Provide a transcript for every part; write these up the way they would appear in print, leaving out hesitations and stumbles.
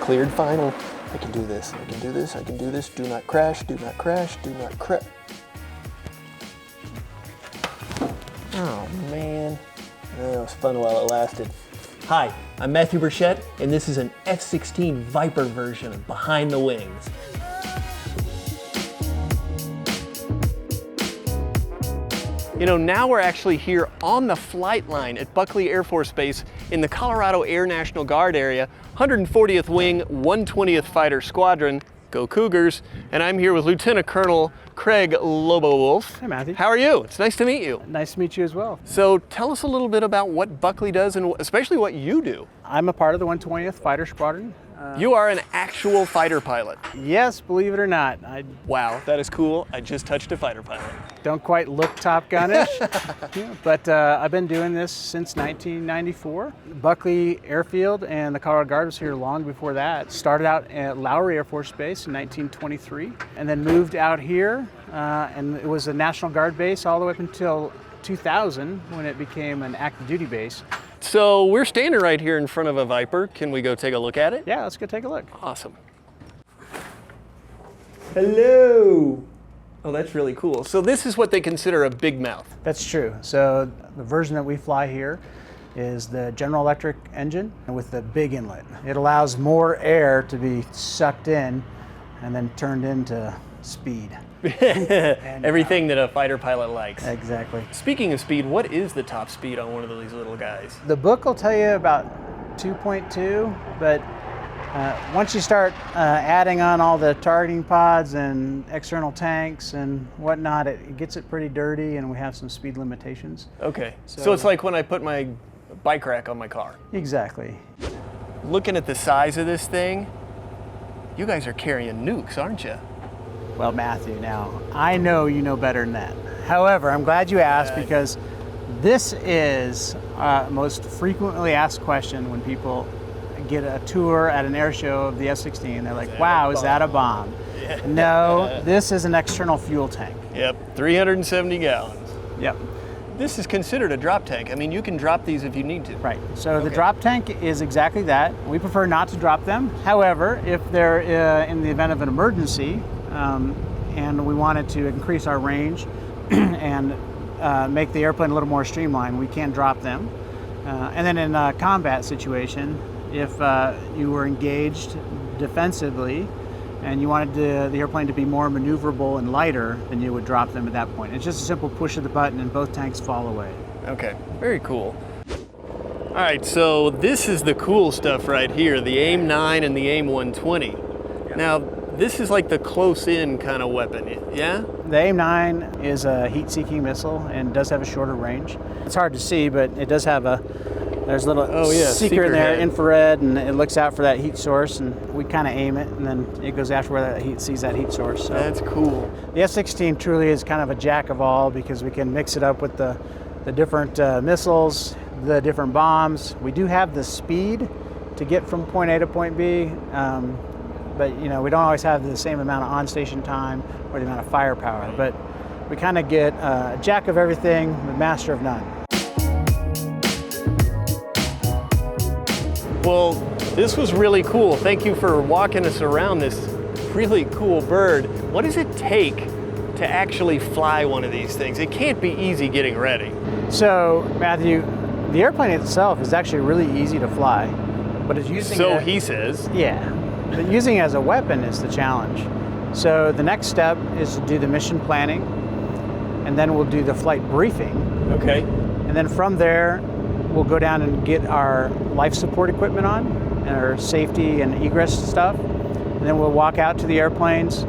Cleared final. I can do this, I can do this, I can do this. Do not crash, do not crash, do not crash. Oh man, that was fun while it lasted. Hi, I'm Matthew Burchette, and this is an F-16 Viper version of Behind the Wings. You know, now we're actually here on the flight line at Buckley Air Force Base in the Colorado Air National Guard area, 140th Wing, 120th Fighter Squadron. Go Cougars. And I'm here with Lieutenant Colonel Craig Lobo-Wolf. Hi, Matthew. How are you? It's nice to meet you. Nice to meet you as well. So tell us a little bit about what Buckley does and especially what you do. I'm a part of the 120th Fighter Squadron. You are an actual fighter pilot. Yes, believe it or not. I Wow, that is cool. I just touched a fighter pilot. don't quite look Top Gun-ish, but I've been doing this since 1994. Buckley Airfield and the Colorado Guard was here long before that. Started out at Lowry Air Force Base in 1923 and then moved out here and it was a National Guard base all the way up until 2000 when it became an active duty base. So we're standing right here in front of a Viper. Can we go take a look at it? Yeah, let's go take a look. Awesome. Hello. Oh, that's really cool. So this is what they consider a big mouth. That's true. So the version that we fly here is the General Electric engine with the big inlet. It allows more air to be sucked in and then turned into speed. Everything that a fighter pilot likes. Exactly. Speaking of speed, what is the top speed on one of these little guys? The book will tell you about 2.2, but once you start adding on all the targeting pods and external tanks and whatnot, it gets it pretty dirty and we have some speed limitations. Okay, so it's like when I put my bike rack on my car. Exactly. Looking at the size of this thing, you guys are carrying nukes, aren't you? Well, Matthew, now, I know you know better than that. However, I'm glad you asked because this is most frequently asked question when people get a tour at an air show of the F-16. They're like, wow, is that a bomb? Yeah. No, this is an external fuel tank. Yep, 370 gallons. Yep. This is considered a drop tank. I mean, you can drop these if you need to. Right, so the drop tank is exactly that. We prefer not to drop them. However, if they're in the event of an emergency, and we wanted to increase our range and make the airplane a little more streamlined, we can drop them. And then in a combat situation, if you were engaged defensively and you wanted the airplane to be more maneuverable and lighter, then you would drop them at that point. It's just a simple push of the button and both tanks fall away. Okay, very cool. All right, so this is the cool stuff right here, the AIM-9 and the AIM-120. Yep. Now, this is like the close-in kind of weapon, yeah? The AIM-9 is a heat-seeking missile and does have a shorter range. It's hard to see, but it does have there's a little seeker in there, infrared, and it looks out for that heat source, and we kind of aim it, and then it goes after where that heat sees that heat source. So that's cool. The F-16 truly is kind of a jack of all because we can mix it up with the different missiles, the different bombs. We do have the speed to get from point A to point B, but you know, we don't always have the same amount of on-station time or the amount of firepower, but we kind of get a jack of everything, the master of none. Well, this was really cool. Thank you for walking us around this really cool bird. What does it take to actually fly one of these things? It can't be easy getting ready. So, Matthew, the airplane itself is actually really easy to fly, but it's using he says. Yeah. But using it as a weapon is the challenge. So the next step is to do the mission planning, and then we'll do the flight briefing. Okay. And then from there, we'll go down and get our life support equipment on, and our safety and egress stuff. And then we'll walk out to the airplanes.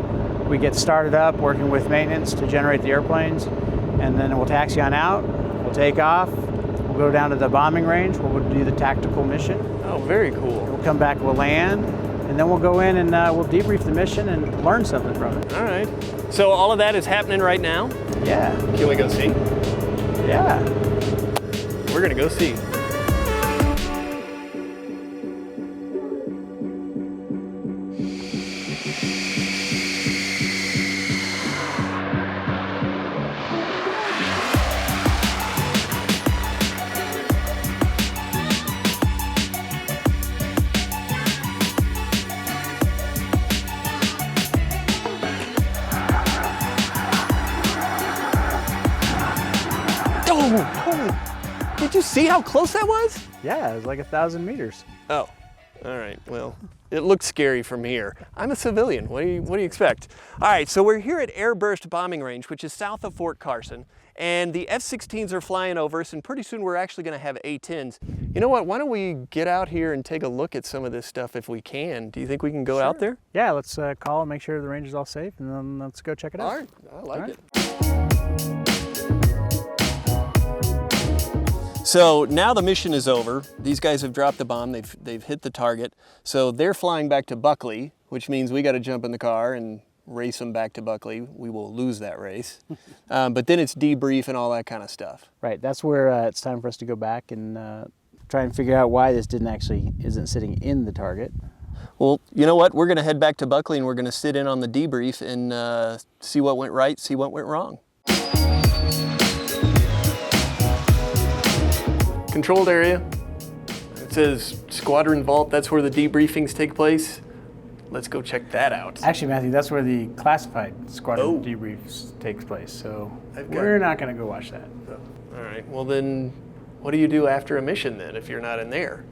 We get started up working with maintenance to generate the airplanes, and then we'll taxi on out, we'll take off, we'll go down to the bombing range where we'll do the tactical mission. Oh, very cool. We'll come back, we'll land, and then we'll go in and we'll debrief the mission and learn something from it. All right. So all of that is happening right now? Yeah. Can we go see? Yeah. We're gonna go see. Oh, did you see how close that was? Yeah, it was like 1,000 meters. Oh, all right, well, it looks scary from here. I'm a civilian, what do you expect? All right, so we're here at Airburst Bombing Range, which is south of Fort Carson, and the F-16s are flying over us, and pretty soon we're actually gonna have A-10s. You know what, why don't we get out here and take a look at some of this stuff if we can? Do you think we can go out there? Yeah, let's call and make sure the range is all safe, and then let's go check it out. All right, I like it. So now the mission is over. These guys have dropped the bomb, they've hit the target. So they're flying back to Buckley, which means we gotta jump in the car and race them back to Buckley. We will lose that race. But then it's debrief and all that kind of stuff. Right, that's where it's time for us to go back and try and figure out why this isn't sitting in the target. Well, you know what? We're gonna head back to Buckley and we're gonna sit in on the debrief and see what went right, see what went wrong. Controlled area. It says Squadron Vault, that's where the debriefings take place. Let's go check that out. Actually, Matthew, that's where the classified squadron debriefs takes place, so we're not going to go watch that. All right, well then, what do you do after a mission then, if you're not in there?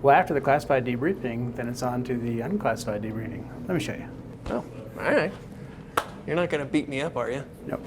Well, after the classified debriefing, then it's on to the unclassified debriefing. Let me show you. Oh, all right. You're not going to beat me up, are you? Nope.